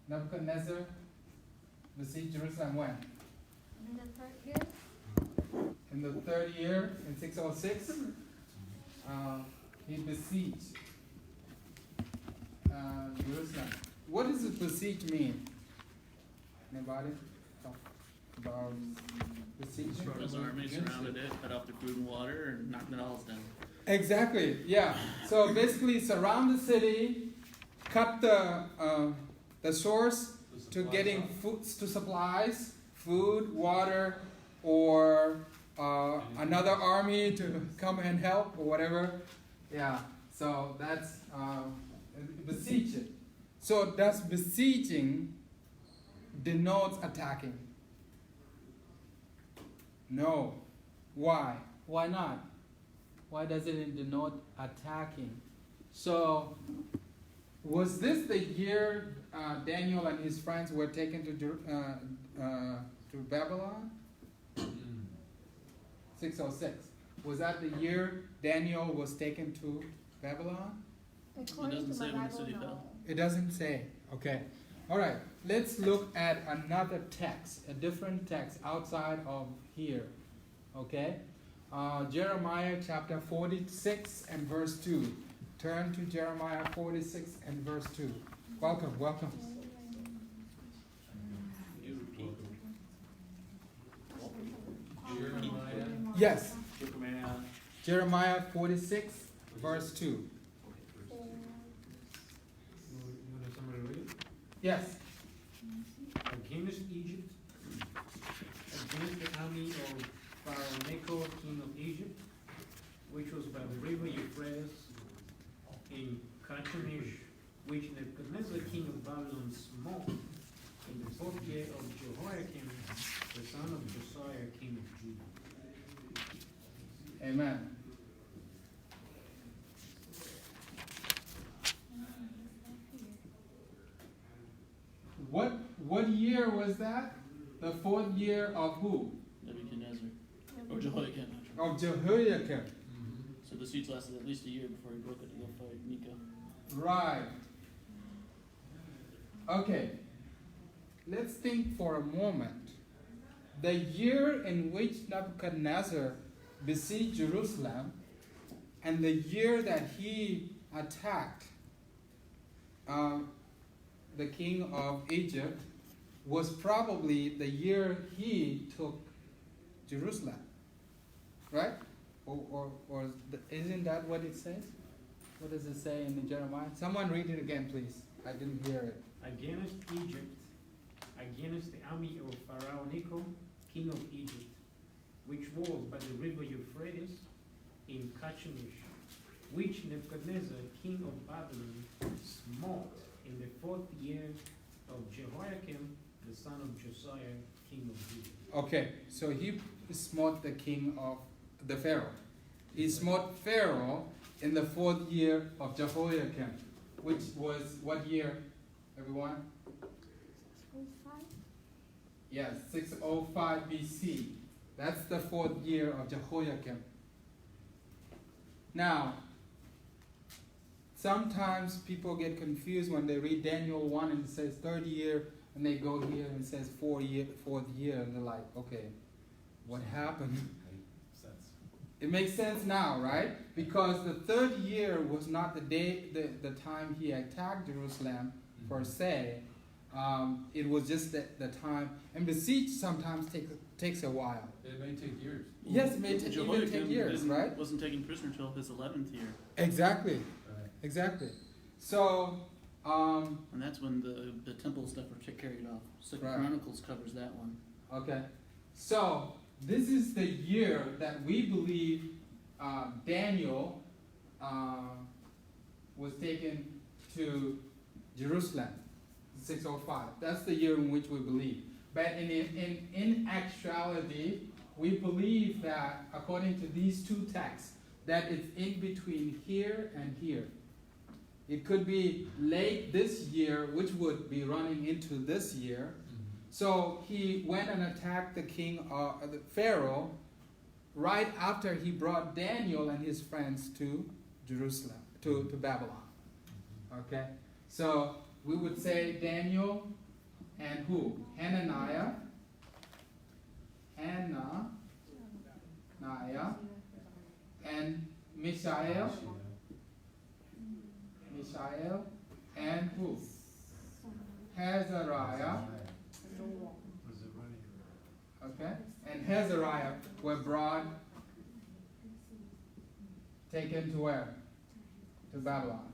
Nebuchadnezzar besieged Jerusalem when? In the third year? In the third year, in 606, he besieged Jerusalem. What does besiege mean? Anybody? Talk about besieging? His army surrounded it, cut off the food and water, and knocked it all down. Exactly, yeah. So basically surround the city, cut the source to getting food, to supplies, food, water, or another army to come and help or whatever. Yeah, so that's besieging. So does besieging denotes attacking? No. Why? Why not? Why does it denote attacking? So was this the year Daniel and his friends were taken to Babylon? 606. Was that the year Daniel was taken to Babylon? According to my Bible, no. It doesn't say. Okay. All right. Let's look at another text, a different text outside of here. Okay. Jeremiah chapter 46 and verse 2. Turn to Jeremiah 46 and verse 2. Welcome, welcome. Jeremiah. Yes. Jeremiah 46 verse 2. You want somebody to read it? Yes. Against Egypt, against the army of Pharaoh Necho, king of Egypt, which was by the river Euphrates in Carchemish, which Nebuchadnezzar, king of Babylon, smote in the fourth year of Jehoiakim, the son of Josiah, king of Judah. Amen. What year was that? The fourth year of who? Nebuchadnezzar. Or Jehoiakim. Of Jehoiakim. So the siege lasted at least a year before he broke it to go fight Nico. Right. Okay. Let's think for a moment. The year in which Nebuchadnezzar besieged Jerusalem and the year that he attacked the king of Egypt was probably the year he took Jerusalem. Right? Isn't that what it says? What does it say in Jeremiah? Someone read it again, please. I didn't hear it. Against Egypt, against the army of Pharaoh Necho, king of Egypt, which was by the river Euphrates in Carchemish, which Nebuchadnezzar, king of Babylon, smote in the fourth year of Jehoiakim, the son of Josiah, king of Judah. Okay, so he smote the king of the Pharaoh. He smote Pharaoh in the fourth year of Jehoiakim, which was what year, everyone? 605? Yes, 605 BC. That's the fourth year of Jehoiakim. Now, sometimes people get confused when they read Daniel 1 and it says third year, and they go here and it says fourth year, and they're like, okay, what happened? It makes sense now, right? Because the third year was not the time he attacked Jerusalem per se. It was just the time, and the siege sometimes takes a while. It may take years. Yes, it may even take years, right? Wasn't taken prisoner until his 11th year. Exactly, exactly. So, and that's when the temple stuff were carried off. Second Right. Chronicles covers that one. okay. So, this is the year that we believe Daniel was taken to Jerusalem, 605. That's the year in which we believe. But in actuality, we believe that according to these two texts, that it's in between here and here. It could be late this year, which would be running into this year. So he went and attacked the king, the Pharaoh, right after he brought Daniel and his friends to Jerusalem, to Babylon. Okay? So we would say Daniel and who? Hananiah, and Mishael, and who? Azariah. Okay, and Azariah were brought, taken to where? To Babylon.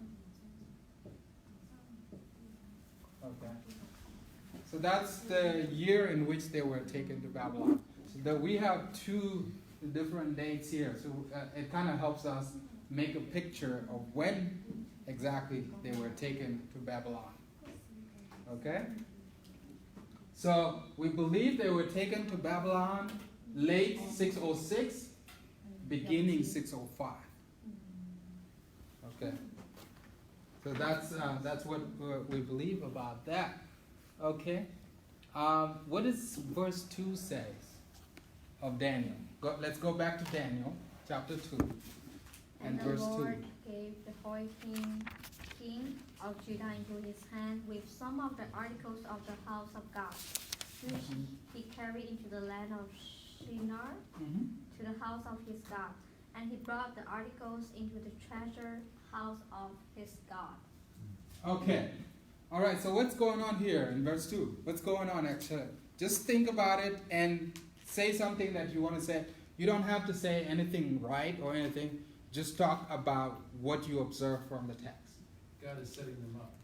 Okay. So that's the year in which they were taken to Babylon. So that we have two different dates here. So it kind of helps us make a picture of when exactly they were taken to Babylon. Okay? So we believe they were taken to Babylon late 606, beginning 605. Okay. So that's what we believe about that. Okay. What does verse 2 say of Daniel? Let's go back to Daniel, chapter 2, and the verse Lord gave the Jehoiakim, king of Judah, into his hand with some of the articles of the house of God, which he carried into the land of Shinar, 2. to the house of his God. And he brought the articles into the treasure house of his God. Okay. All right, so what's going on here in verse 2? What's going on actually? Just think about it and say something that you want to say. You don't have to say anything right or anything. Just talk about what you observe from the text. God is setting them up.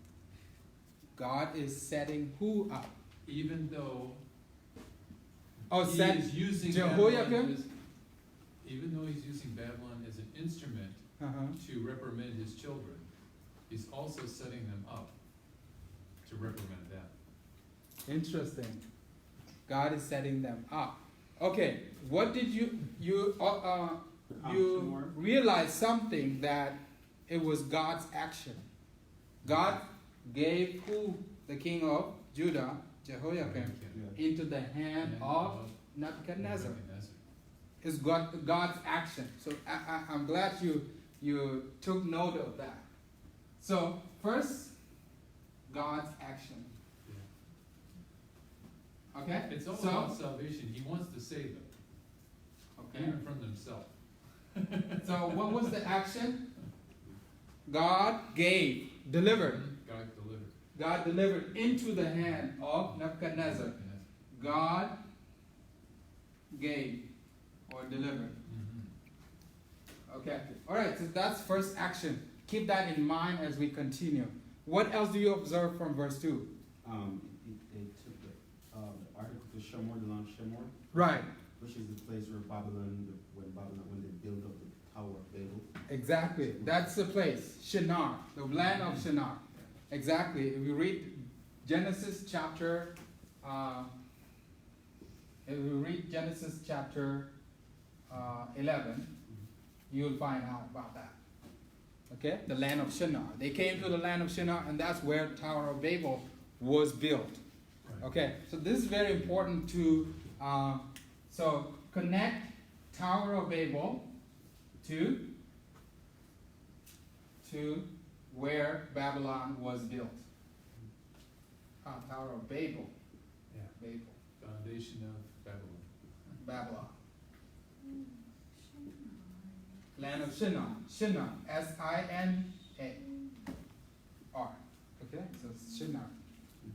God is setting who up? Even though Oh, he set is using Jehoiakim? Babylon even though he's using Babylon as an instrument to reprimand his children, he's also setting them up to reprimand them. Interesting. God is setting them up. Okay, what did you realize something that it was God's action. God gave who? The king of Judah, Jehoiakim, into the hand of Nebuchadnezzar. It's God's action. So I'm glad you took note of that. So first, God's action. Okay? It's all about salvation. He wants to save them. Okay. Even from themselves. So what was the action? God gave, delivered. God delivered into the hand of Nebuchadnezzar. God gave or delivered. Okay. All right. So that's first action. Keep that in mind as we continue. What else do you observe from verse 2? They took the article to Shemor, the land of Shemor. Right. Which is the place where when they built up the Tower of Babel. Exactly. That's the place. Shinar, the land of Shinar. Exactly. If you read Genesis chapter 11, you'll find out about that. Okay? The land of Shinar. They came to the land of Shinar, and that's where the Tower of Babel was built. Okay? So this is very important to connect Tower of Babel to where Babylon was built. Tower of Babel. Yeah. Babel. Foundation of Babylon. Babylon. Land of Shinar. Shinar. S-I-N-A-R. Okay? So it's Shinar.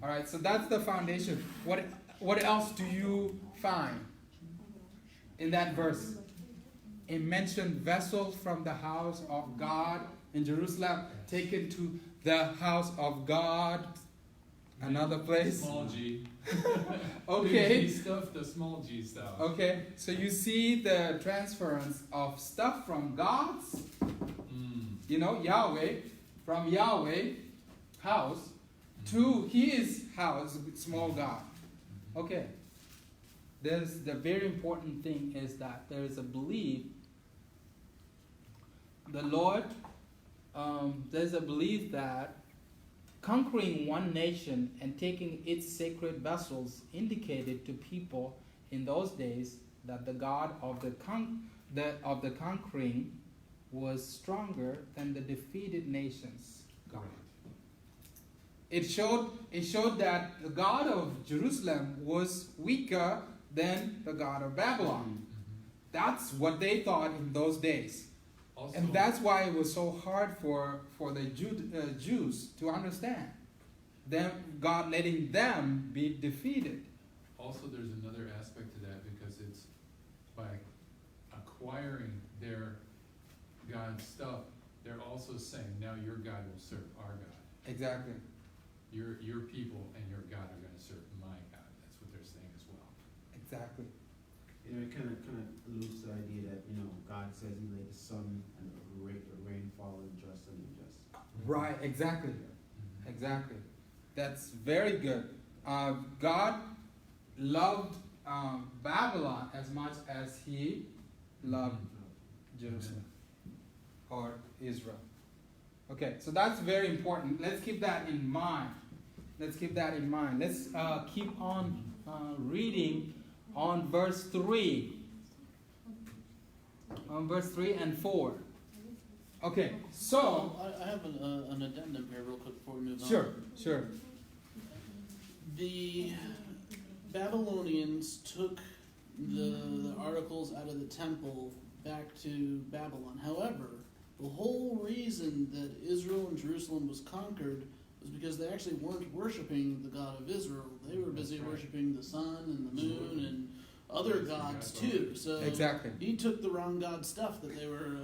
Alright, so that's the foundation. What else do you find in that verse? It mentioned vessels from the house of God in Jerusalem taken to the house of God. Another place. Small G. Okay. Big G stuff, the small G stuff. Okay, so you see the transference of stuff from God's, Yahweh, from Yahweh house to his house, small God. Okay. The very important thing is that there is a belief. The Lord, there's a belief that conquering one nation and taking its sacred vessels indicated to people in those days that the God of the conquering was stronger than the defeated nation's God. It showed that the God of Jerusalem was weaker than the God of Babylon. That's what they thought in those days. Also, And that's why it was so hard for the Jews to understand. Them, God letting them be defeated. also there's another aspect to that because it's by acquiring their God's stuff, they're also saying, now your God will serve our God. Exactly. Your people and your God are going to serve my God. That's what they're saying as well. Exactly. You know, it kind of alludes to the idea that, you know, God says he made the sun and the rain fall on just and unjust. Right, exactly. Mhm. Exactly. That's very good. God loved Babylon as much as he loved Jerusalem or Israel. Okay, so that's very important. Let's keep that in mind. Let's keep that in mind. Let's keep on reading on verse 3. On verse 3 and 4. Okay, so... I have an addendum here real quick before we move on. Sure. The Babylonians took the articles out of the temple back to Babylon. However, the whole reason that Israel and Jerusalem was conquered was because they actually weren't worshiping the God of Israel. They were busy worshiping the sun and the moon and other gods too. So Exactly. he took the wrong God stuff that they were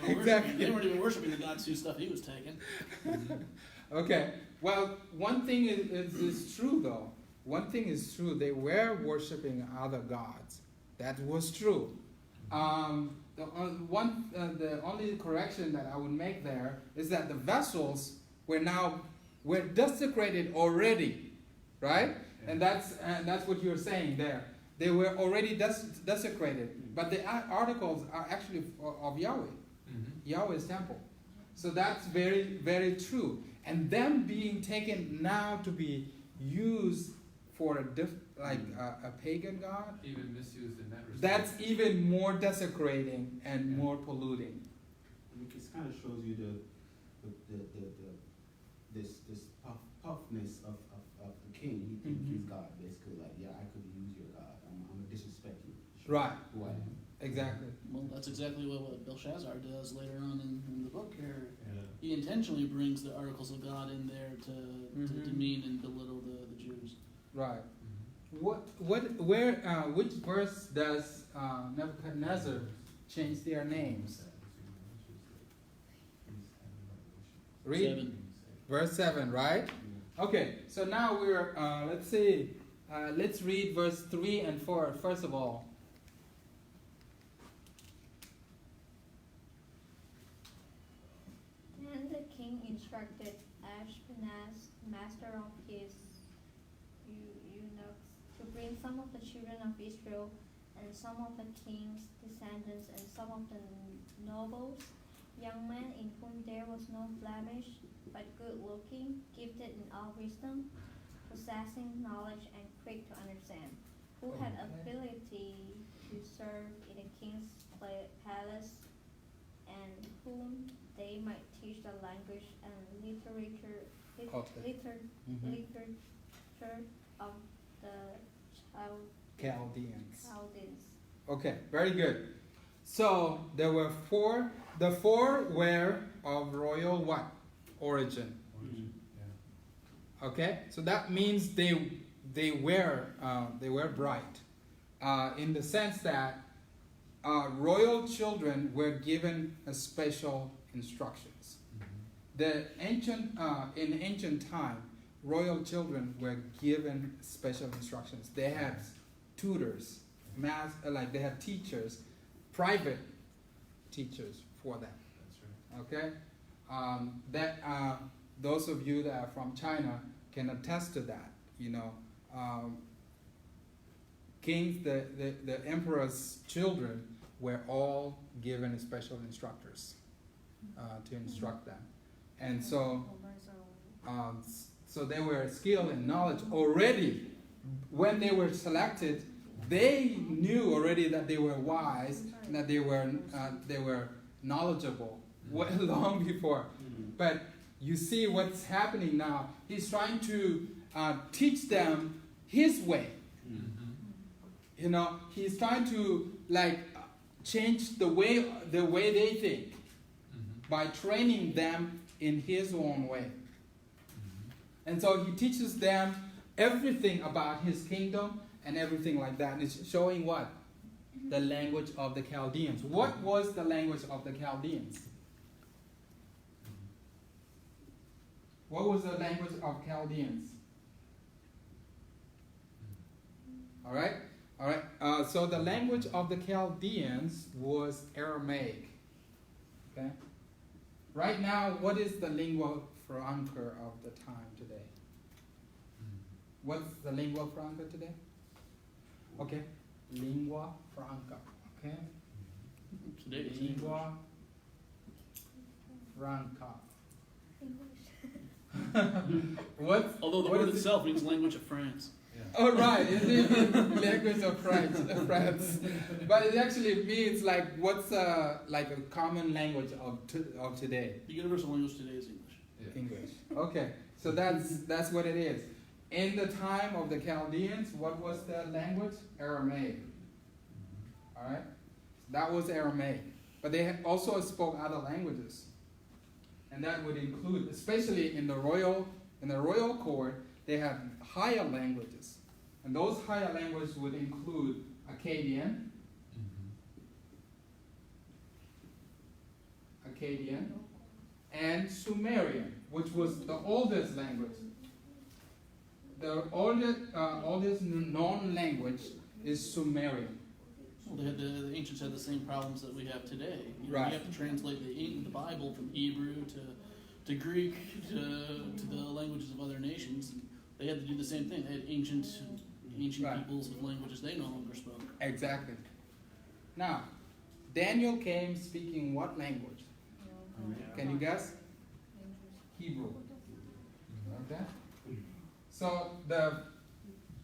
Exactly. worshiping. They weren't even worshiping the gods whose stuff he was taking. Okay, well, one thing is true though. One thing is true. They were worshiping other gods. That was true. The only correction that I would make there is that the vessels were desecrated already, right? Yeah. And that's what you're saying there. They were already desecrated, but the articles are actually of Yahweh, Yahweh's temple. So that's very, very true. And them being taken now to be used for a pagan god, Even misused in that respect. that's even more desecrating and more polluting. And it kind of shows you this puffness of the king. He thinks he's God, basically. Like, yeah, I could use your God. I'm gonna disrespect you. Right. Who I am. Exactly. Well, that's exactly what Belshazzar does later on in the book here. Yeah. He intentionally brings the articles of God in there to demean and belittle the Jews. Right. Mhm. Which verse does Nebuchadnezzar change their names? Read 7. verse 7, right? Okay, so now we're, let's read verse 3 and 4 first of all. Then the king instructed Ashpenaz, master of his eunuchs, to bring some of the children of Israel and some of the king's descendants and some of the nobles, young men in whom there was no blemish, but good-looking, gifted in all wisdom, possessing knowledge and quick to understand, who had ability to serve in the king's palace, and whom they might teach the language and literature of the Chaldeans. Chaldeans. Okay, very good. So there were four. The four were of royal what? Origin. Yeah. Okay, so that means they were bright, in the sense that royal children were given a special instructions. The in ancient time, royal children were given special instructions. They had tutors, they had teachers, private teachers for them. That's right. Okay, those of you that are from China can attest to that. You know, kings, the emperor's children were all given special instructors to instruct them, and so they were skilled in knowledge already. When they were selected, they knew already that they were wise and that they were knowledgeable long before. But you see what's happening now. He's trying to teach them his way. You know, he's trying to like change the way they think by training them in his own way. And so he teaches them everything about his kingdom and everything like that. It's showing what? The language of the Chaldeans. What was the language of the Chaldeans? What was the language of Chaldeans? All right? All right. So the language of the Chaldeans was Aramaic. Okay? Right now, what is the lingua franca of the time today? What's the lingua franca today? Okay. Lingua franca. Okay? Today it's Lingua franca. What? Although the what word is it? itself means language of France. Oh, right. It's the language of France. But it actually means like what's like a common language of today. The universal language today is English. Yeah. English. Okay. So that's what it is. In the time of the Chaldeans, what was the language? Aramaic. All right? That was Aramaic. But they also spoke other languages. And that would include, especially in the royal court, they had higher languages. And those higher languages would include Akkadian, and Sumerian, which was the oldest language. The oldest known language is Sumerian. Well, the ancients had the same problems that we have today. Right. You have to translate the Bible from Hebrew to Greek to the languages of other nations. And they had to do the same thing. They had ancient Right. peoples with languages they no longer spoke. Exactly. Now, Daniel came speaking what language? Can you guess? Hebrew. Okay. So the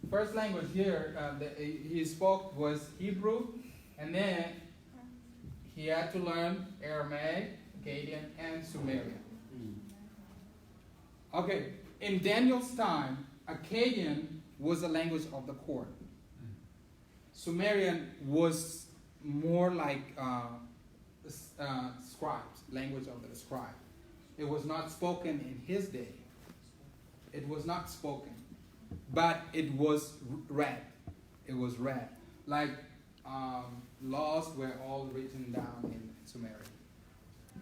first language here that he spoke was Hebrew, and then he had to learn Aramaic, Akkadian, and Sumerian. Okay, in Daniel's time, Akkadian was the language of the court. Sumerian was more like scribes, language of the scribe. It was not spoken in his day. It was not spoken, but it was read. It was read. Like laws were all written down in Sumerian.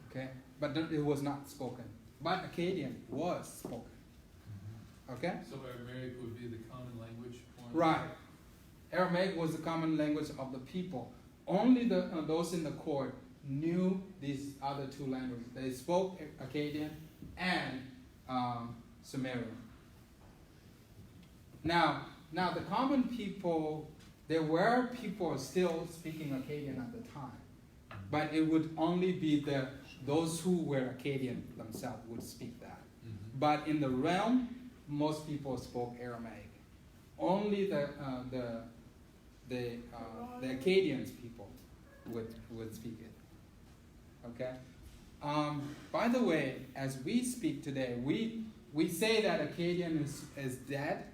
Okay, but it was not spoken. But Akkadian was spoken. Okay. So Aramaic would be the common language form? Right. Aramaic was the common language of the people. Only those in the court knew these other two languages. They spoke Akkadian and Sumerian. Now the common people, there were people still speaking Akkadian at the time, but it would only be those who were Akkadian themselves would speak that. But in the realm, most people spoke Aramaic. Only the Akkadians people would speak it. Okay. By the way, as we speak today, we say that Akkadian is dead,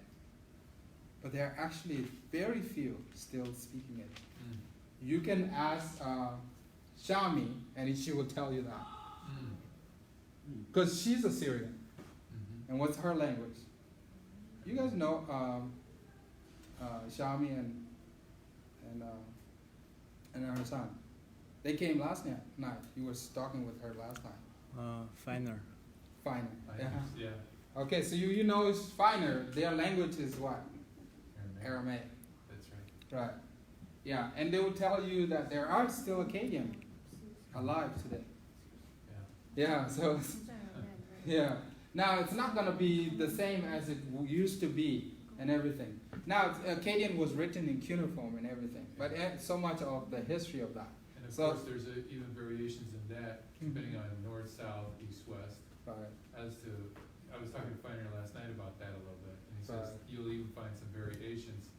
but there are actually very few still speaking it. You can ask Shami, and she will tell you that, because she's Assyrian. And what's her language? You guys know Shami and her son. They came last night. You were talking with her last time. Finer. Finer. Yeah. Yeah. Okay, so you know it's Finer. Their language is what? Aramaic. That's right. Right. Yeah, and they will tell you that there are still Akkadian alive today. Yeah, so yeah. Now it's not going to be the same as it used to be and everything. Now Akkadian was written in cuneiform and everything, but so much of the history of that. And of So- course, there's even variations in that, depending on north, south, east, west. Right. As to, I was talking to Finer last night about that a little bit, and he says Right. you'll even find some variations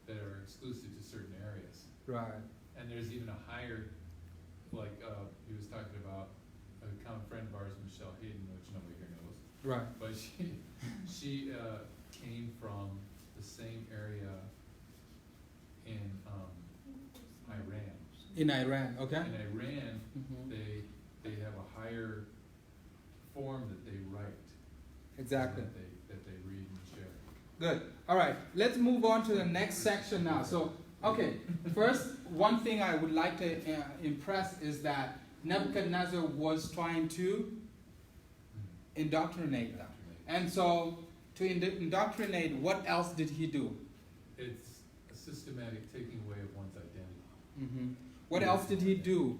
that are exclusive to certain areas. Right. And there's even a higher, like he was talking about a common friend of ours, Michelle Hayden, which nobody here knows. Right. But she came from the same area in Iran. In Iran, okay? In Iran, Mhm. they have a higher form that they write. Exactly. That they read and share. Good. All right. Let's move on to the next section now. So, okay. First, one thing I would like to impress is that Nebuchadnezzar was trying to indoctrinate them. And so, to indoctrinate, what else did he do? It's a systematic taking away of one's identity. Mm-hmm. What else did he do?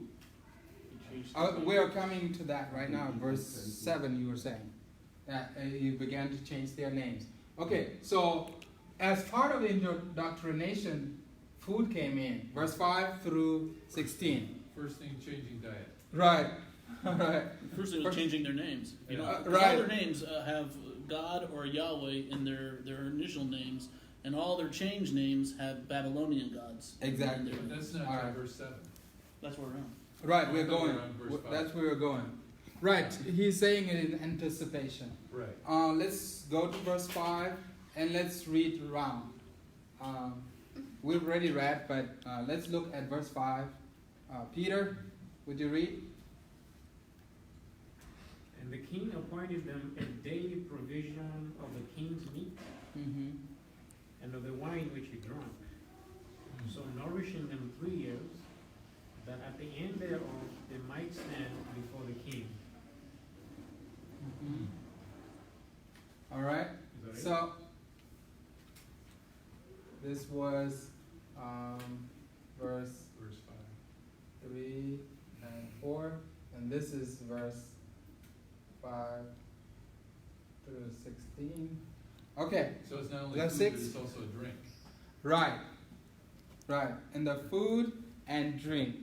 We are coming to that right now. Verse 7, you were saying that he began to change their names. Okay, so as part of the indoctrination, food came in. Verse 5 through 16. First thing, changing diet. Right. Right. First thing was changing their names. You know, 'cause right. all their names have God or Yahweh in their initial names, and all their changed names have Babylonian gods. Exactly. But that's not All right. verse 7. That's where we're on. Right, I we're thought we going. were on verse 5. That's where we're going. Right, he's saying it in anticipation. Right. Let's go to verse 5 and let's read around. We've already read, but let's look at verse 5. Peter, would you read? And the king appointed them a daily provision of the king's meat Mm-hmm. and of the wine which he drank, so nourishing them 3 years, that at the end thereof they might stand before the king. Mm-hmm. All right. Is that it? So this was verse Verse 5. 3 and 4, and this is verse 5 through 16. Okay, So it's not only That's food, but 6. it's also a drink. right, right. And the food and drink,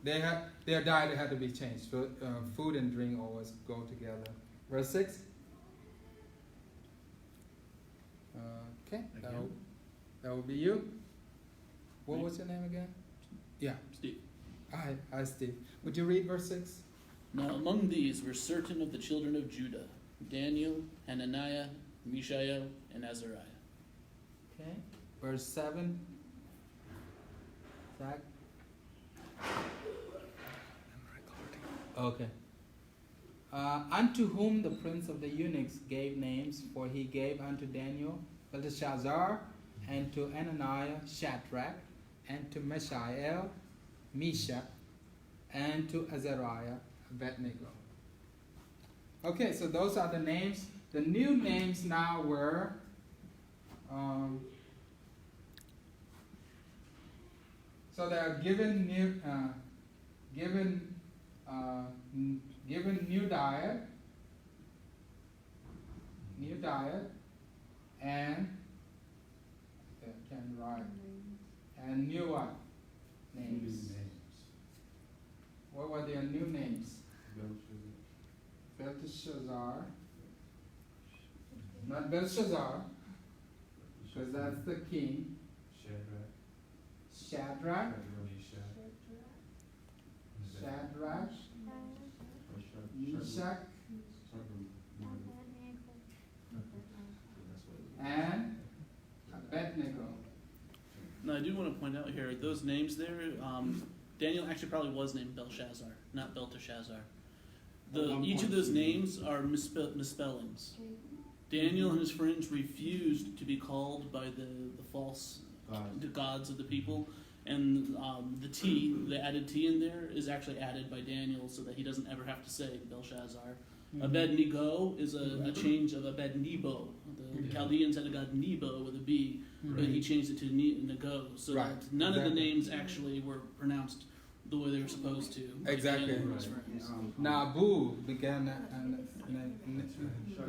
their diet had to be changed. So food and drink always go together. Verse 6. Okay, that will be you. What was your name again? Yeah. Steve. Hi, Steve. Would you read verse 6? Now among these were certain of the children of Judah, Daniel, Hananiah, Mishael, and Azariah. Okay. Verse 7. Zach? Okay. Unto whom the prince of the eunuchs gave names, for he gave unto Daniel Belteshazzar, and to Ananiah Shadrach, and to Mishael Meshach, and to Azariah Abednego. Okay, so those are the names. The new names now were so they are given new diet, and can write, and new what? Names. What were their new names? Belteshazzar. Not Belshazzar, because that's the king. Shadrach, Meshach, and Abednego. Now I do want to point out here, those names there, Daniel actually probably was named Belshazzar, not Belteshazzar. Each of those names are misspellings. Daniel and his friends refused to be called by the false gods of the people, and the T, the added T in there, is actually added by Daniel so that he doesn't ever have to say Belshazzar. Mm-hmm. Abednego is a change of Abednego. The Chaldeans had a god Nebo with a B, but he changed it to Nego, so that none of the names actually were pronounced the way they were supposed to. Exactly. Daniel and his friends. Nabu began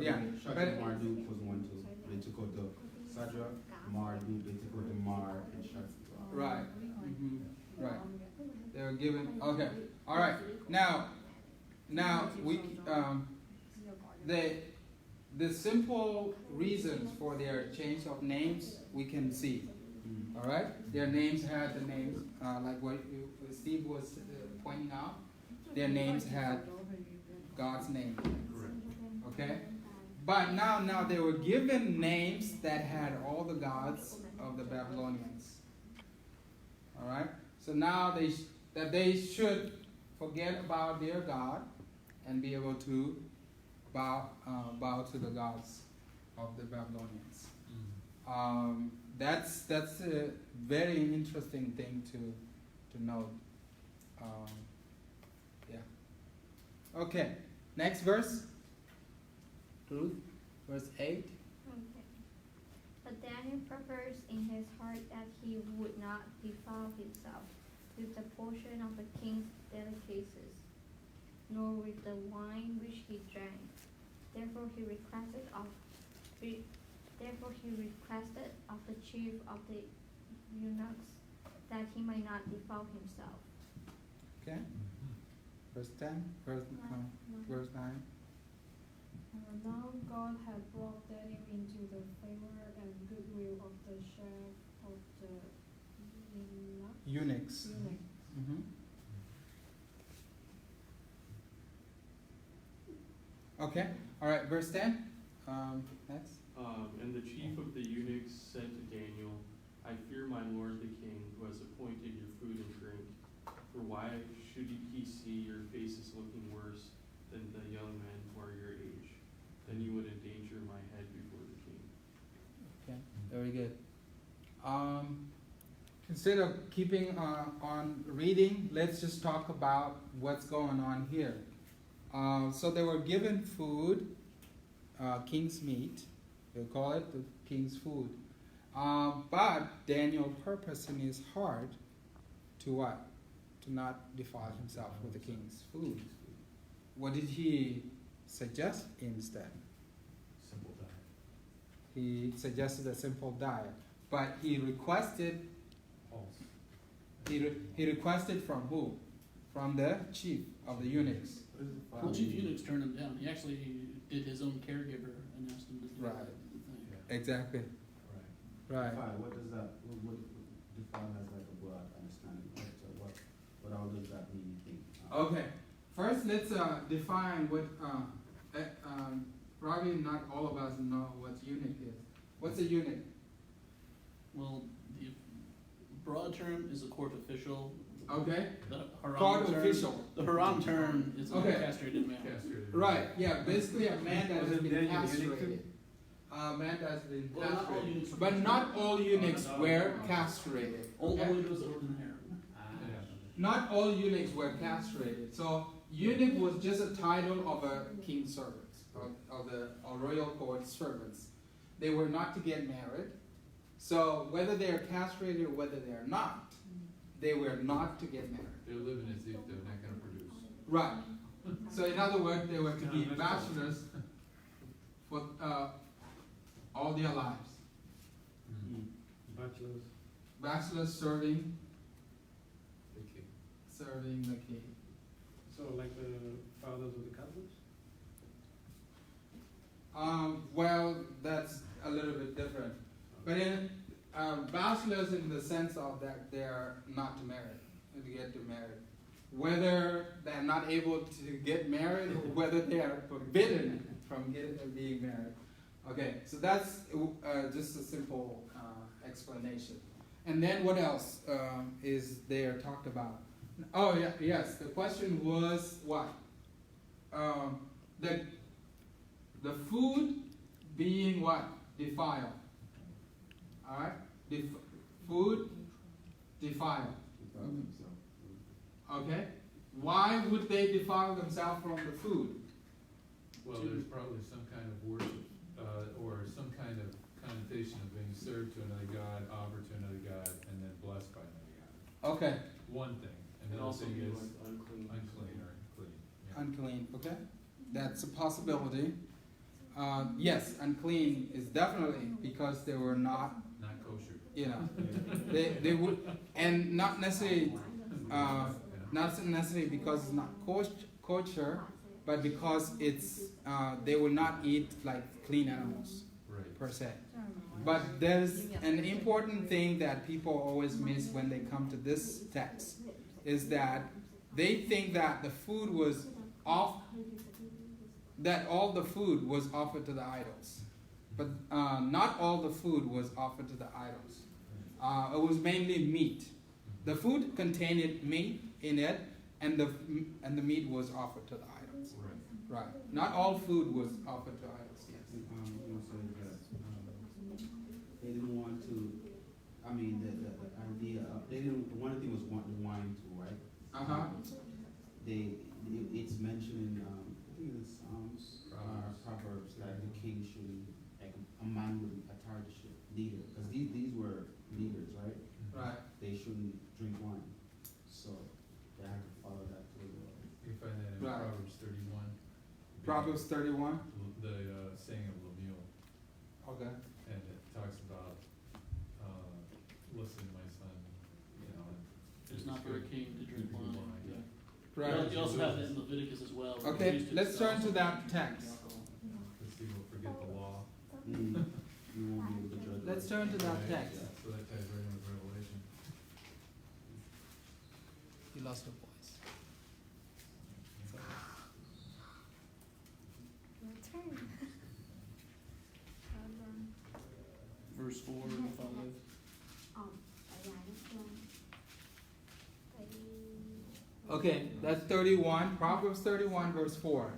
yeah. Shadrach, Marduk was one too. They took out the Shadrach, Marduk, they took out the Mar and Shadrach. Right. Mm-hmm. Right. They were given. Okay. All right. Now we the simple reasons for their change of names we can see. All right. Their names had the names like what Steve was pointing out. Their names had God's name. Okay. But now they were given names that had all the gods of the Babylonians. All right. So now they should forget about their God and be able to bow to the gods of the Babylonians. That's a very interesting thing to note. Yeah. Okay. Next verse. Ruth, verse 8. Okay. But Daniel purposed in his heart that he would not defile himself with the portion of the king's delicacies, nor with the wine which he drank. Therefore he requested of the chief of the eunuchs that he might not defile himself. Okay. Verse 10. Verse 9. Now God had brought Daniel into the favor and goodwill of the chef of the Eunuchs. eunuch. Mm-hmm. Okay. All right. Verse 10. Next. And the chief of the eunuchs said to Daniel, I fear my lord the king, who has appointed your food and drink. For why should he see your faces looking worse than the young men who are your age? Then you would endanger my head before the king. Okay. Very good. Instead of keeping on reading, let's just talk about what's going on here. So they were given food, king's meat. They call it the king's food. But Daniel purposed in his heart to what? To not defile himself with the king's food. What did he suggest instead? Simple diet. He suggested a simple diet. But he requested, he requested from who? From the chief of the eunuchs. The chief eunuchs turned him down. He actually did his own caregiver and asked him to do Right. the thing. Exactly. Right. Defile, what does that, what defile has like a broad understanding, what all does that mean, you think? Okay. First, let's define what, probably not all of us know what eunuch is. What's a eunuch? Well, the broad term is a court official. Okay. The haram Court term, official. The haram term is Okay. a castrated man. Castrated. Right, yeah, basically a man that has Wasn't been Daniel eunuch castrated. A man that has been Well, not all castrated. eunuchs were But not all eunuchs were castrated. Only Okay? those that were in the harem. Not all eunuchs were castrated. So eunuch was just a title of a king's servants, of the royal court servants. They were not to get married. So whether they are castrated or whether they are not, they were not to get married. They're living as if they're not going to produce. Right. So in other words, they were to be bachelors for all their lives. Bachelors. Bachelors serving Okay. the king. So like the fathers of the Catholics? Well, that's a little bit different. But in bachelors in the sense of that they are not to marry, to get to marry. Whether they're not able to get married or whether they are forbidden from being married. Okay, so that's just a simple explanation. And then what else is there talked about? Oh yeah, yes. The question was what? The food being what? Defiled. All right. Food defiled. Defile himself. Okay. Why would they defile themselves from the food? Well, there's probably some kind of worship or some kind of connotation of being served to another god, offered to another god, and then blessed by another god. Okay. One thing. And And the other also thing be is like unclean. unclean or clean. Yeah. Unclean. Okay. That's a possibility. Yes, unclean is definitely because they were not, Not kosher. you know, they would, and not necessarily, not necessarily because it's not kosher, but because it's they will not eat like clean animals Right. per se. But there's an important thing that people always miss when they come to this text is that they think that the food was that all the food was offered to the idols. But not all the food was offered to the idols. It was mainly meat. The food contained meat in it, and the meat was offered to the idols. Right. Not all food was offered to idols. Yes. You know, so that they didn't want to. I mean, the idea. They didn't. One thing was want the wine too, right? It's mentioned in I think it's Proverbs that the king should be like a man with authority, leader, because these were leaders, right? Right. They shouldn't drink wine, so they had to follow that to the law. You find that in Right. Proverbs 31. Proverbs 31. The saying of Lemuel, Okay. and it talks about, listen, my son, you know. It's not for a king to drink wine. Yeah. Right. You also have that in Leviticus as well. where Okay, priests let's turn to themselves that text. alcohol. Because people forget the law. You won't be able to judge. Let's turn to that Right? text. So that ties right in with Revelation. You lost your voice. Your turn. Verse 4 and 5. Okay, that's 31. Proverbs 31, verse 4.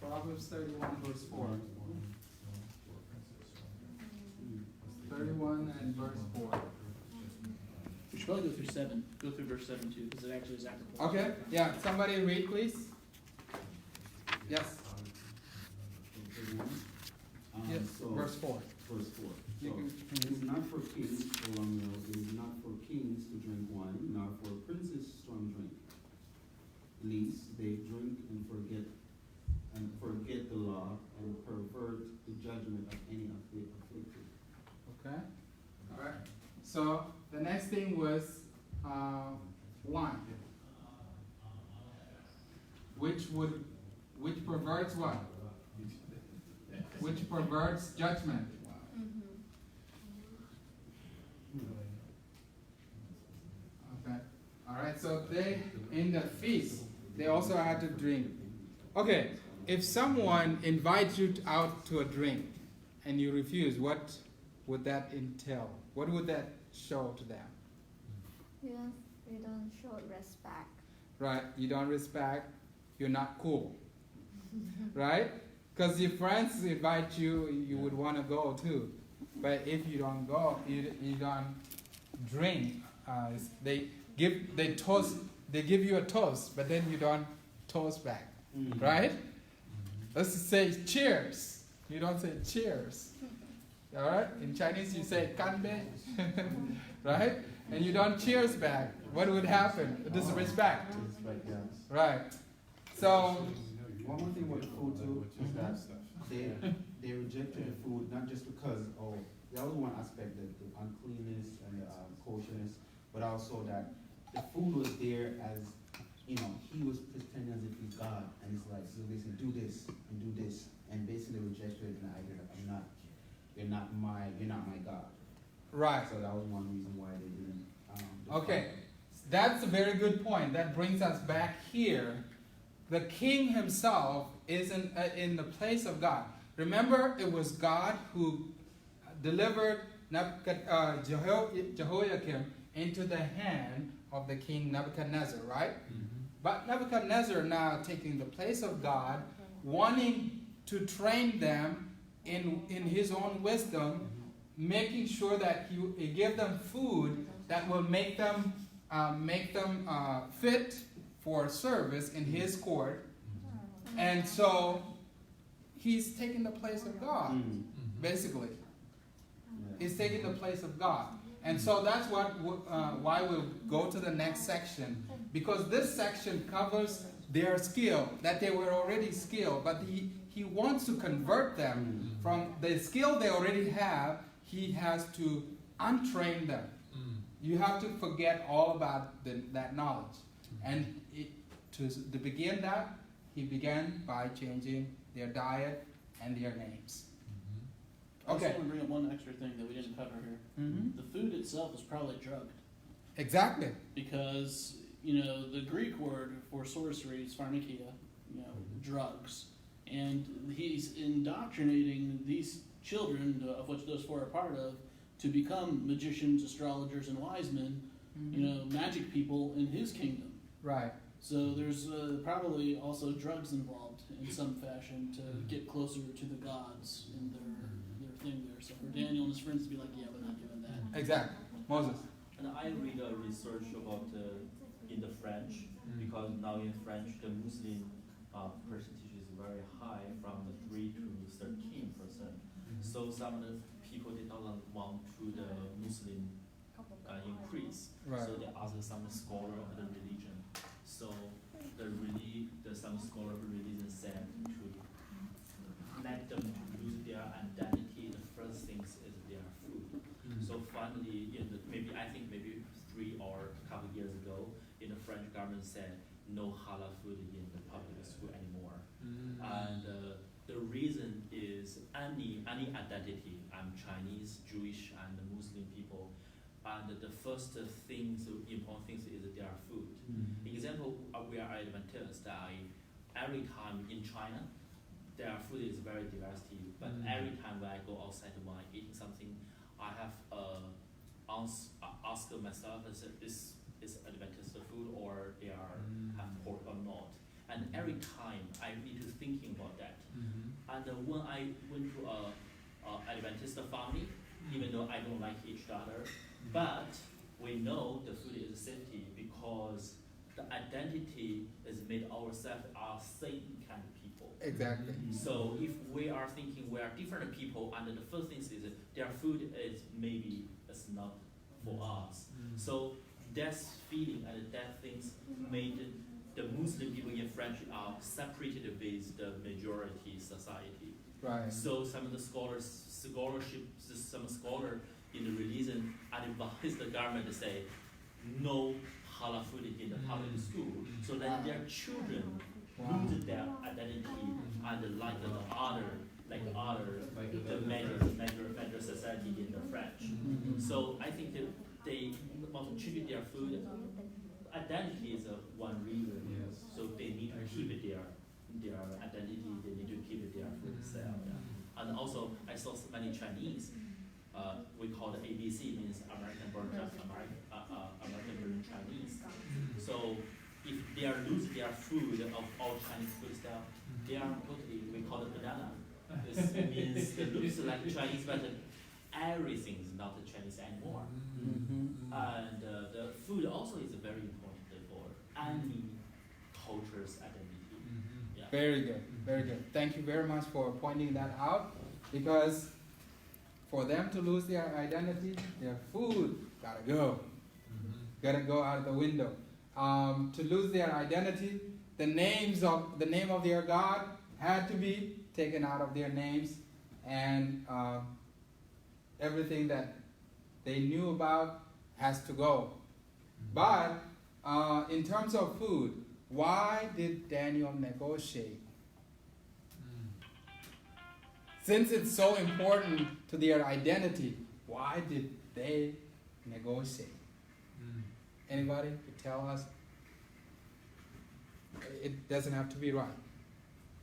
Proverbs 31, verse 4. 31 and verse 4. We should probably go through 7. Go through verse 7 too, because it actually is after 4. Okay, yeah, somebody read, please. Yes, yes, So, verse 4. verse 4. You So, can- it is not for kings, it is not for kings to drink wine, nor for princes strong drink. Lest they drink and forget the law and pervert the judgment of any of the afflicted. Okay, all right. So the next thing was wine, which perverts what? Which perverts judgment. Okay, all right. So they in the feast they also had to drink. Okay, if someone invites you out to a drink and you refuse, what would that entail? What would that show to them? You don't show respect. Right? You don't respect, you're not cool. Right? Because if friends invite you, you would want to go too. But if you don't go, you don't drink, they give you a toast, but then you don't toast back. Right? Let's say cheers. You don't say cheers. Alright? In Chinese you say kanbei. Right? And you don't cheers back. What would happen? Disrespect. Right. So One more thing about the food too is that they rejected the food not just because that was one aspect, the uncleanness and the kosherness, but also that the food was there as he was pretending as if he's God, and it's like, so they said do this and basically rejected the idea that you're not my God. right. So that was one reason why they didn't. Okay. That's a very good point. That brings us back here. The king himself is in the place of God. Remember, it was God who delivered Jehoiakim into the hand of the king Nebuchadnezzar, right? But Nebuchadnezzar now taking the place of God, wanting to train them in his own wisdom, making sure that he give them food that will make them fit for service in his court. And so he's taking the place of God, basically. He's taking the place of God. And so that's why we'll go to the next section. Because this section covers their skill, that they were already skilled, but he wants to convert them from the skill they already have. He has to untrain them. You have to forget all about that knowledge. And to begin that, he began by changing their diet and their names. I also Okay. want to bring up one extra thing that we didn't cover here. Mm-hmm. The food itself is probably drugged. Exactly. Because, the Greek word for sorcery is pharmakia. drugs. And he's indoctrinating these children, of which those four are part of, to become magicians, astrologers, and wise men, magic people in his kingdom. Right. So there's probably also drugs involved in some fashion to get closer to the gods in their thing there. So for Daniel and his friends to be like, yeah, we're not doing that. Exactly. Moses. And I read a research about in the French, because now in French the Muslim percentage is very high, from the 3 to 13%. So some of the people did not want to the Muslim increase. Right. So they asked some scholar of the religion. So some scholar of religion said to let them lose their identity. The first things is their food. So finally, maybe 3 or a couple years ago, the French government said no halal food in the public school anymore. And the reason is any identity. I'm Chinese, Jewish, and Muslim people. And the first important things is their food. Example, we are Adventists. Every time in China, their food is very diversity. But every time when I go outside when I eat something, I have ask myself, is Adventist food or they are have pork or not? And every time I need to thinking about that. And when I went to a Adventist family, even though I don't like each other, but we know the food is safety because the identity is made ourselves are same kind of people. Exactly. So if we are thinking we are different people, and the first thing is their food is maybe it's not for us. So that feeling and that things made the Muslim people in French are separated with the majority society. Right. So some of the some scholar in the religion advise the government to say no halal food in the public school, so that their children lose their identity and like the major society in the French. So I think that they want to change their food. Identity is one reason. Yes. So they need to keep their identity. They need to keep their food self. And also, I saw so many Chinese. We call it ABC, means American born Chinese. So if they are losing their food of all Chinese food style, they are totally, we call it banana. This means they lose like Chinese, but everything is not Chinese anymore. And the food also is very important for any culture's identity. Yeah. Very good. Very good. Thank you very much for pointing that out, because for them to lose their identity, their food gotta go. Gotta go out of the window. To lose their identity, the name of their God had to be taken out of their names, and everything that they knew about has to go. But in terms of food, why did Daniel negotiate? Since it's so important to their identity, why did they negotiate? Anybody could tell us? It doesn't have to be right.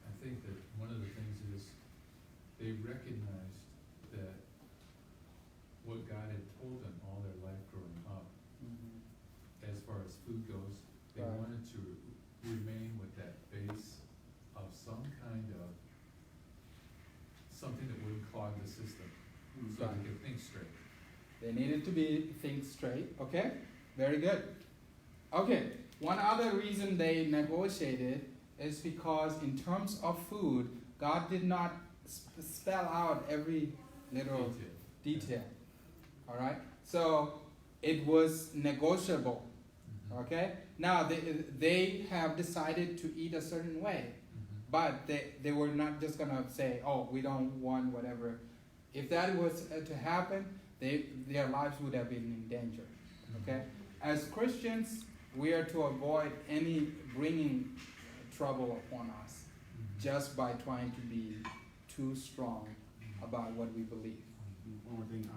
I think that one of the things is they recognized that what God had told them all their life growing up, as far as food goes, they Right. wanted to remain with that base of some kind of something that wouldn't clog the system, so Right. they could think straight. They needed to think straight. Okay? Very good. Okay, one other reason they negotiated is because in terms of food, God did not spell out every little detail. All right? So it was negotiable. Okay? Now they have decided to eat a certain way, but they were not just gonna say, oh, we don't want whatever. If that was to happen, their lives would have been in danger. Okay? As Christians, we are to avoid any bringing trouble upon us just by trying to be too strong about what we believe. One more thing,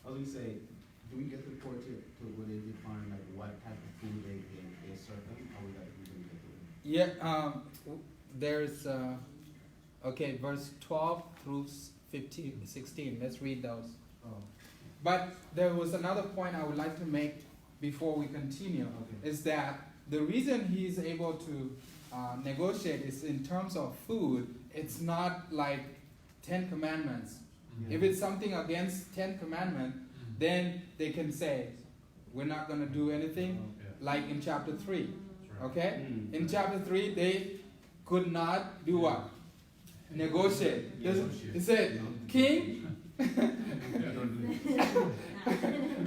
I was gonna say, do we get the report to where they define like what type of food they serve them? How we got we gonna get to it? Yeah, there's okay, verse 12 through 16. Let's read those. But there was another point I would like to make before we continue. Is that the reason he's able to negotiate is in terms of food. It's not like 10 commandments. If it's something against 10 commandments, then they can say, we're not going to do anything, like in chapter 3. Okay? In chapter 3, they could not do what? Negotiate. It said, King,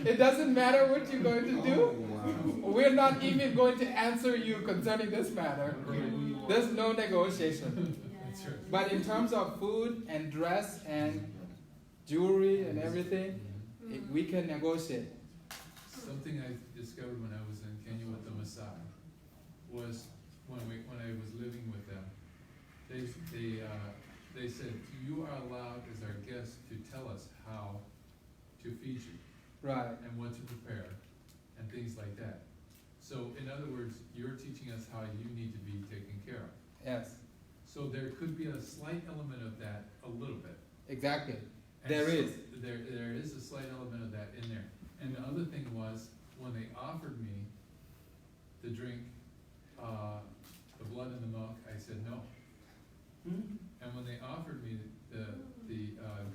it doesn't matter what you're going to do. We're not even going to answer you concerning this matter. There's no negotiation. But in terms of food and dress and jewelry and everything, we can negotiate. Something I discovered when I was in Kenya with the Maasai was when I was living with them, they said, you are allowed as our guest to tell us how to feed you. Right. And what to prepare and things like that. So in other words, you're teaching us how you need to be taken care of. Yes. So there could be a slight element of that, a little bit. Exactly. And There so is. There is a slight element of that in there. And the other thing was, when they offered me to drink the blood and the milk, I said no. And when they offered me the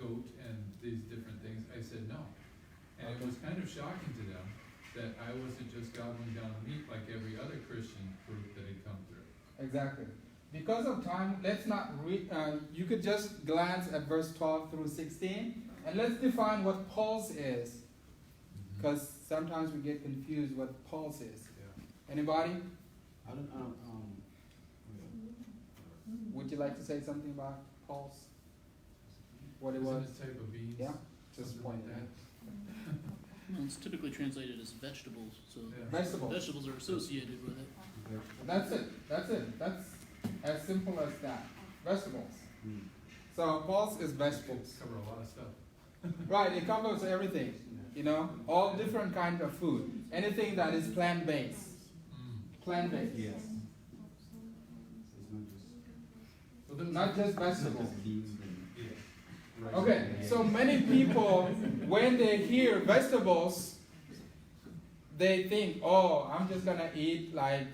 goat and these different things, I said no. And it was kind of shocking to them that I wasn't just gobbling down meat like every other Christian group that had come through. Exactly. Because of time, let's not read. You could just glance at verse 12 through 16, and let's define what pulse is. Because sometimes we get confused what pulse is. Yeah. Anybody? I don't, Would you like to say something about pulse? What it Isn't was? it a type of beans? Yeah. Just Something point like that. Well, it's typically translated as vegetables, so Yeah. Vegetables. vegetables are associated with it. That's it. That's it. That's as simple as that. Vegetables. So pulse is vegetables. Cover a lot of stuff. Right. It covers everything. You know, all different kinds of food. Anything that is plant-based. Plant-based. yes. It's Not just vegetables. beans and Yeah. Right. Okay, so many people, when they hear vegetables, they think, oh, I'm just gonna eat like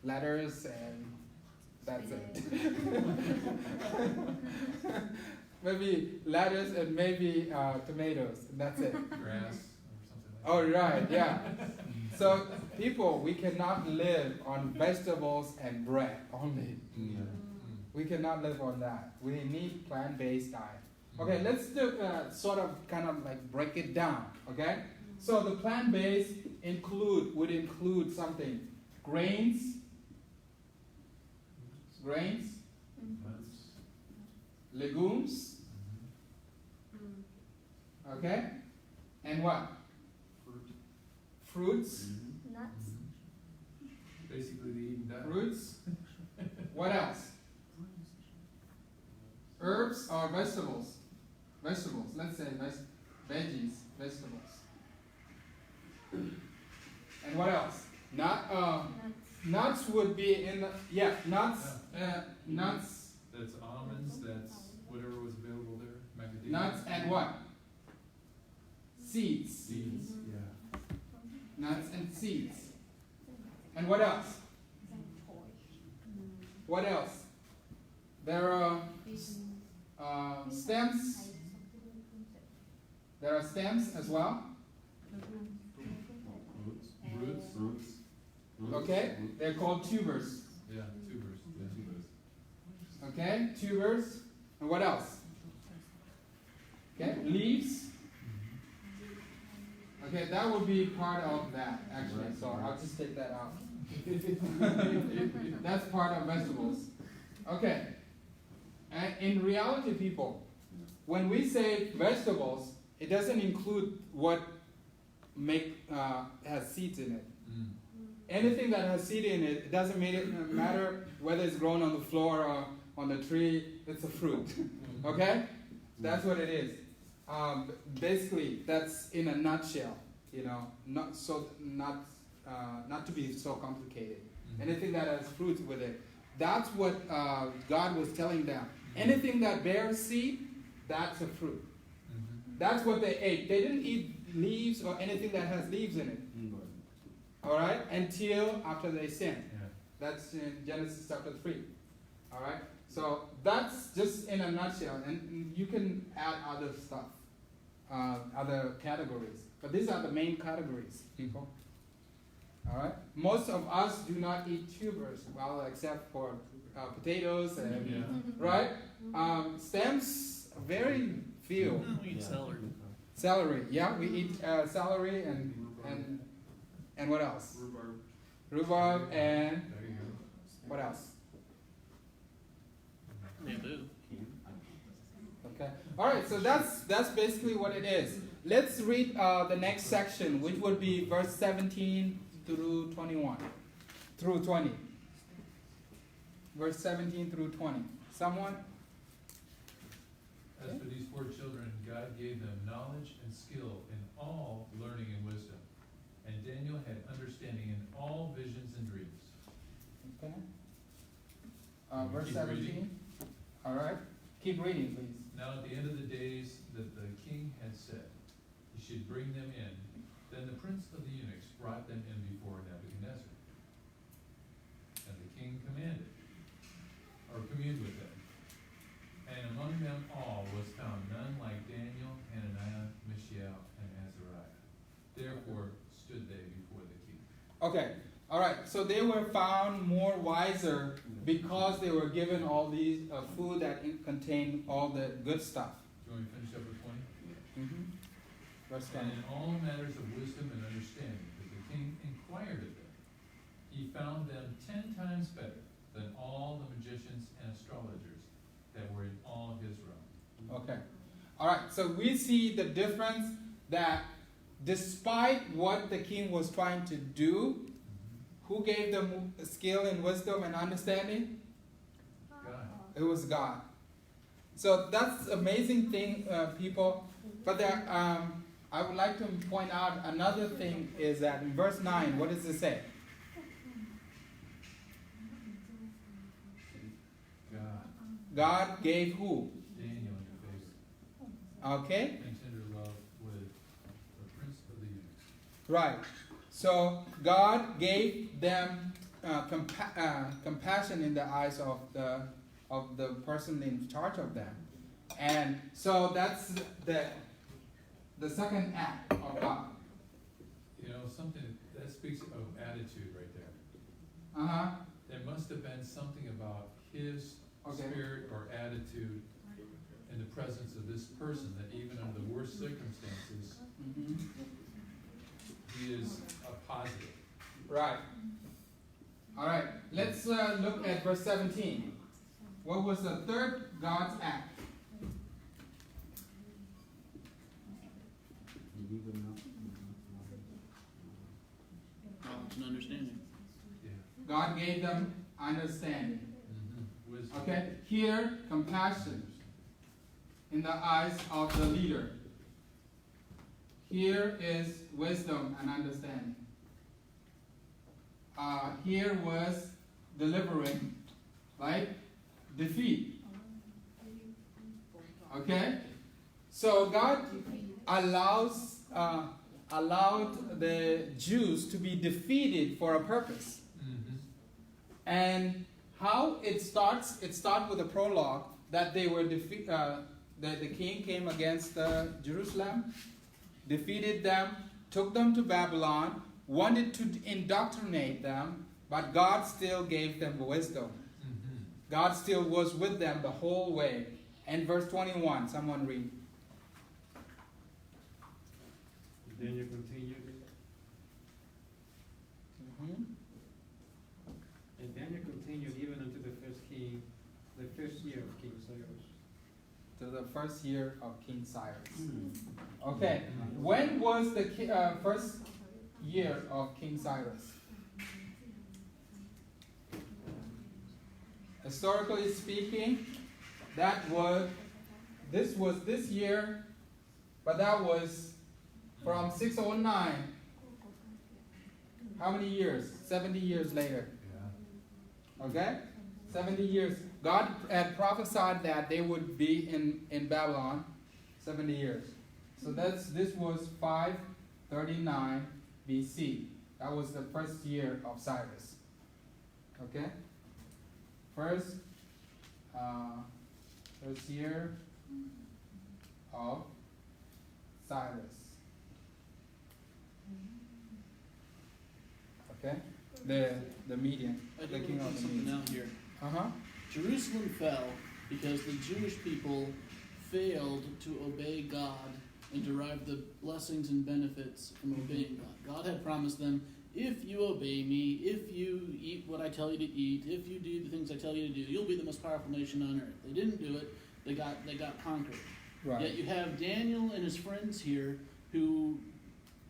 lettuce and that's it. Maybe lettuce and maybe tomatoes, and that's it. Grass or something like that. Oh, right, yeah. So people, we cannot live on vegetables and bread only. We cannot live on that. We need plant-based diet. Okay, let's do sort of kind of like break it down. Okay, so the plant-based would include something, grains, legumes. Okay, and what? Fruits. Nuts. Basically, they eat that. Fruits. What else? Herbs or vegetables? Vegetables. Let's say veggies, vegetables. And what else? Nuts would be in the nuts. Nuts. That's almonds. That's whatever was available there. Macadamia. Nuts and what? Seeds. Seeds. yeah. Nuts and seeds. And what else? What else? There are stems. There are stems as well. Roots. Okay? They're called tubers. Yeah, tubers. Yeah. Okay? Tubers. And what else? Okay? Leaves. Okay, that would be part of that, actually. So I'll just take that out. That's part of vegetables. Okay. And in reality, people, when we say vegetables, it doesn't include what has seeds in it. Anything that has seed in it, it doesn't matter whether it's grown on the floor or on the tree, it's a fruit. Okay? That's what it is. Basically, that's in a nutshell, you know, not to be so complicated. Anything that has fruit with it. that's what God was telling them. Anything that bears seed, that's a fruit. That's what they ate. They didn't eat leaves or anything that has leaves in it. All right? Until after they sinned. Yeah. That's in Genesis chapter 3. All right? So that's just in a nutshell. And you can add other stuff, other categories. But these are the main categories, people. All right? Most of us do not eat tubers, well, except for potatoes and, Yeah. right? Stems, very few. No, we eat celery. Celery, yeah, we eat celery and what else? Rhubarb. Rhubarb and There you go. what else? Bamboo. Okay. All right. So that's basically what it is. Let's read the next section, which would be verse 17 through 21, through 20. Verse 17 through 20. Someone? As for these 4 children, God gave them knowledge and skill in all learning and wisdom. And Daniel had understanding in all visions and dreams. Okay. Can we Verse keep 17. reading? All right. Keep reading, please. Now at the end of the days that the king had said, he should bring them in. Then the prince of the eunuchs brought them in before Nebuchadnezzar. And the king communed with them. And among them all was found none like Daniel, Hananiah, Mishael, and Azariah. Therefore stood they before the king. Okay. All right. So they were found more wiser because they were given all these food that contained all the good stuff. Do you want me to finish up with 20? Mm-hmm. Verse 10. And in all matters of wisdom and understanding, that the king inquired of them, he found them 10 times better than all the magicians and astrologers that were in all his realm. Okay. All right. So we see the difference that despite what the king was trying to do, who gave them skill and wisdom and understanding? God. It was God. So that's the amazing thing, people. But there, I would like to point out another thing is that in verse 9, what does it say? God. God gave who? Daniel in favor. Okay? And tender love with the prince of the eunuchs. Right. So God gave them compassion in the eyes of the person in charge of them, and so that's the second act of God. You know, something that speaks of attitude right there. Uh huh. There must have been something about his Okay. spirit or attitude in the presence of this person that even under the worst circumstances, Mm-hmm. he is a positive. Right. All right. Let's look at verse 17. What was the third God's act? Knowledge and understanding. Yeah. God gave them understanding. Wisdom. Okay. Here, compassion in the eyes of the leader. Here is wisdom and understanding. Here was delivering, right? Defeat. Okay? So God allowed the Jews to be defeated for a purpose. Mm-hmm. And how it starts with a prologue that they were that the king came against Jerusalem, defeated them, took them to Babylon, wanted to indoctrinate them, but God still gave them wisdom. Mm-hmm. God still was with them the whole way. And verse 21, someone read. Daniel continued. Mm-hmm. And Daniel continued even unto the first year of King Cyrus. To the first year of King Cyrus. Okay, when was the first year of King Cyrus? Historically speaking, this was this year, but that was from 609. How many years? 70 years later. Yeah. Okay? 70 years. God had prophesied that they would be in Babylon 70 years. So this was 539 BC. That was the first year of Cyrus. Okay? First year of Cyrus. Okay? The median. I The do king want of to the point something median. out here. Uh-huh. Jerusalem fell because the Jewish people failed to obey God and derive the blessings and benefits from obeying God. God had promised them, if you obey me, if you eat what I tell you to eat, if you do the things I tell you to do, you'll be the most powerful nation on earth. They didn't do it. They got conquered. Right. Yet you have Daniel and his friends here who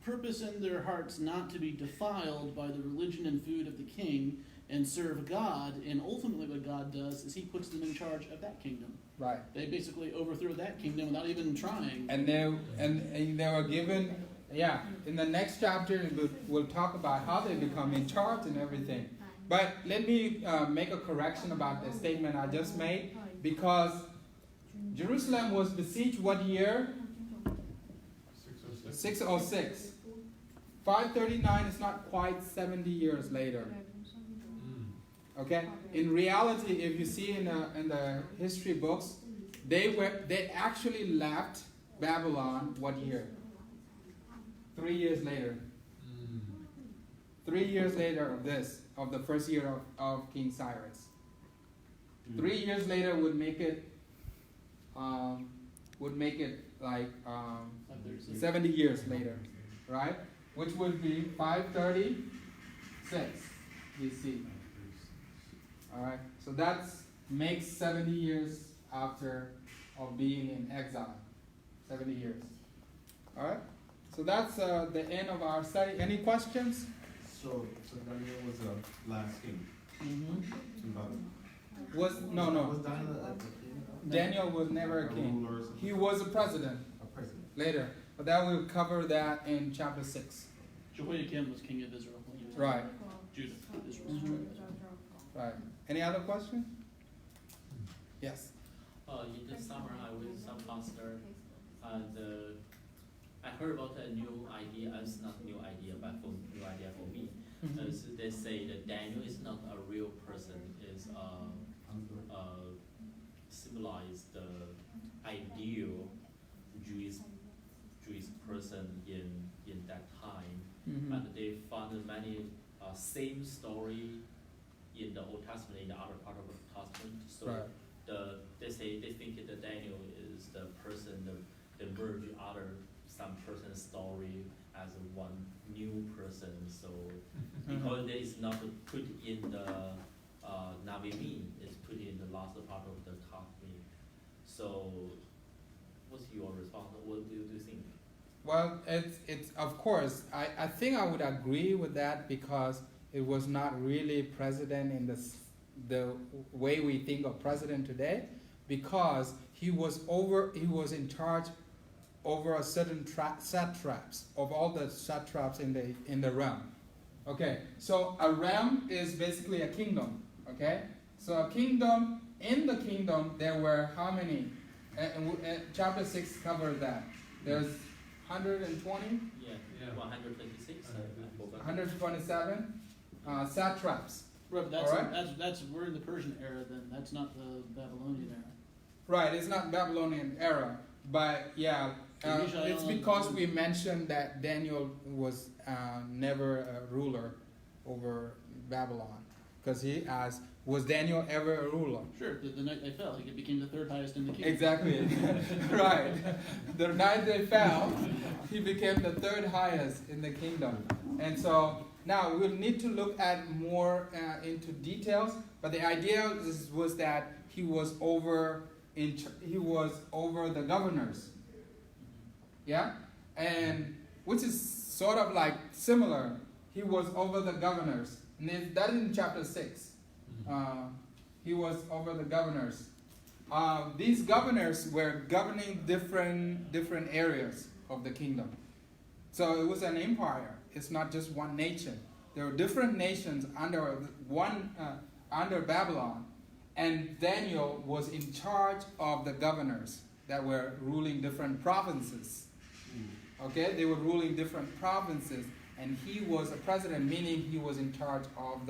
purpose in their hearts not to be defiled by the religion and food of the king and serve God, and ultimately what God does is he puts them in charge of that kingdom. Right. They basically overthrew that kingdom without even trying. And they were given, in the next chapter we'll talk about how they become in charge and everything. But let me make a correction about the statement I just made, because Jerusalem was besieged what year? 606. 539 is not quite 70 years later. Okay? In reality, if you see in the history books, they actually left Babylon what year? 3 years later. 3 years later of the first year of King Cyrus. 3 years later would make it like 70 years later, right? Which would be 536 BC. All right, so that makes 70 years after of being in exile. 70 years. All right, so that's the end of our study. Any questions? So Daniel was the last king. In Babylon. Was Was Daniel a king? Daniel was never a king. ruler or something? He was a president A president. later, but that we'll cover that in chapter 6. Jehoiakim was king of Israel when he was Right. Judah. Israel's tribe. Right. Any other question? Yes. In the summer, I was some pastor, and I heard about a new idea. It's not a new idea, but new idea for me. So they say that Daniel is not a real person. Is symbolize the ideal Jewish person in that time, and they found many same story in the Old Testament, in the other part of the Testament. So Right. they think that Daniel is the person that merge some person's story as one new person. So because it is not put in the Navimim, it's put in the last part of the Testament. So what's your response? What do you think? Well, it's of course, I think I would agree with that, because it was not really president in the way we think of president today, because he was in charge over a certain satraps, of all the satraps in the realm. Okay, so a realm is basically a kingdom. Okay, so a kingdom, in the kingdom there were how many? And chapter 6 covered that. There's 120? Yeah, 126. I forgot. 127 satraps. Right, but that's we're in the Persian era. Then that's not the Babylonian era. Right, it's not Babylonian era, but it's because we mentioned that Daniel was never a ruler over Babylon, because he asked, was Daniel ever a ruler? Sure, the night they fell, he became the third highest in the kingdom. Exactly, right. The night they fell, he became the third highest in the kingdom. And so now we'll need to look at more into details, but the idea was that he was over the governors. Yeah? And which is sort of like similar. He was over the governors. And that in chapter 6. He was over the governors. These governors were governing different areas of the kingdom. So it was an empire. It's not just one nation. There were different nations under Babylon, And Daniel was in charge of the governors that were ruling different provinces. Okay, they were ruling different provinces, and he was a president, meaning he was in charge of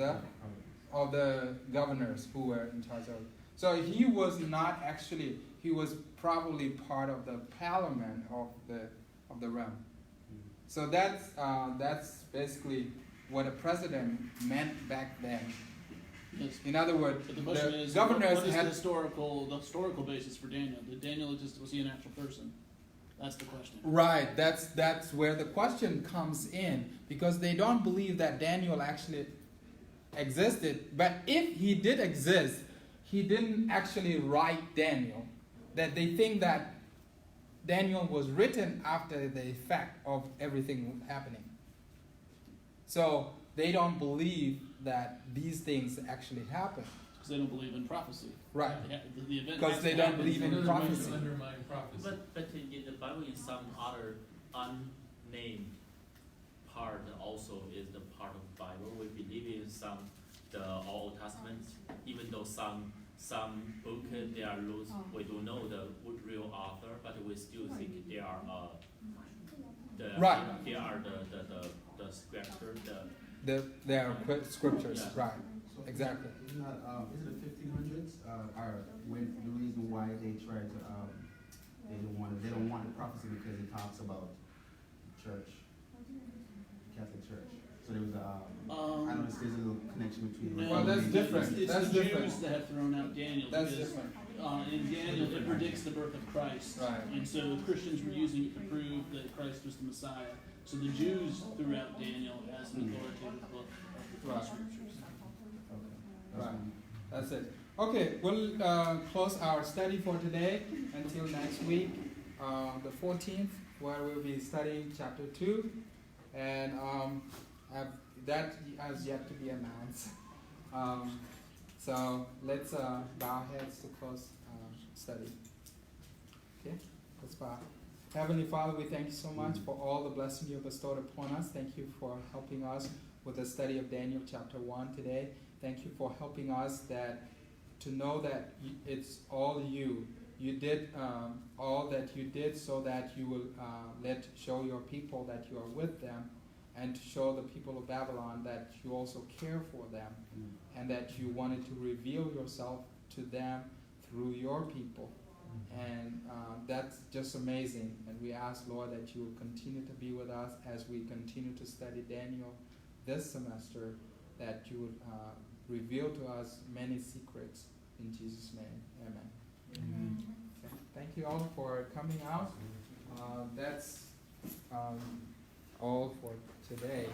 the governors who were in charge of. So he was not actually. He was probably part of the parliament of the realm. So that's basically what a president meant back then. Yes. In other words, But the question is, governors what is had the historical basis for Daniel? Did Daniel exist? Was he an actual person? That's the question. right. That's where the question comes in, because they don't believe that Daniel actually existed. But if he did exist, he didn't actually write Daniel. That they think that Daniel was written after the fact of everything happening. So they don't believe that these things actually happen. Because they don't believe in prophecy. Right. The event Because has they to don't happen. believe in Another way to prophecy. undermine prophecy. But in the Bible, in some other unnamed part also is the part of Bible. We believe in the Old Testament, even though some book they are loose, we don't know the real author, but we still think they are Right. They are the scripture. They are scriptures, Yeah. right? Exactly. Isn't that, is it the 1500s? Are when the reason why they try to they don't want the prophecy because it talks about church, Catholic Church. So there was I don't know if there's a little connection between. No, Well, that's it's- different. It's That's the different. Jews that have thrown out Daniel. That's because, different. in Daniel, it predicts the birth of Christ. Right. And so Christians were using it to prove that Christ was the Messiah. So the Jews threw out Daniel as an authoritative book of Right. scriptures. Right. That's it. Okay, we'll close our study for today until next week, the 14th, where we'll be studying chapter 2. And that has yet to be announced. So let's bow our heads to close study. Okay, let's bow. Heavenly Father, we thank you so much for all the blessing you have bestowed upon us. Thank you for helping us with the study of Daniel chapter 1 today. Thank you for helping us to know that it's all you. You did all that you did so that you will show your people that you are with them, and to show the people of Babylon that you also care for them, and that you wanted to reveal yourself to them through your people. And that's just amazing. And we ask, Lord, that you will continue to be with us as we continue to study Daniel this semester, that you would reveal to us many secrets. In Jesus' name, amen. Amen. Okay. Thank you all for coming out. That's all for today.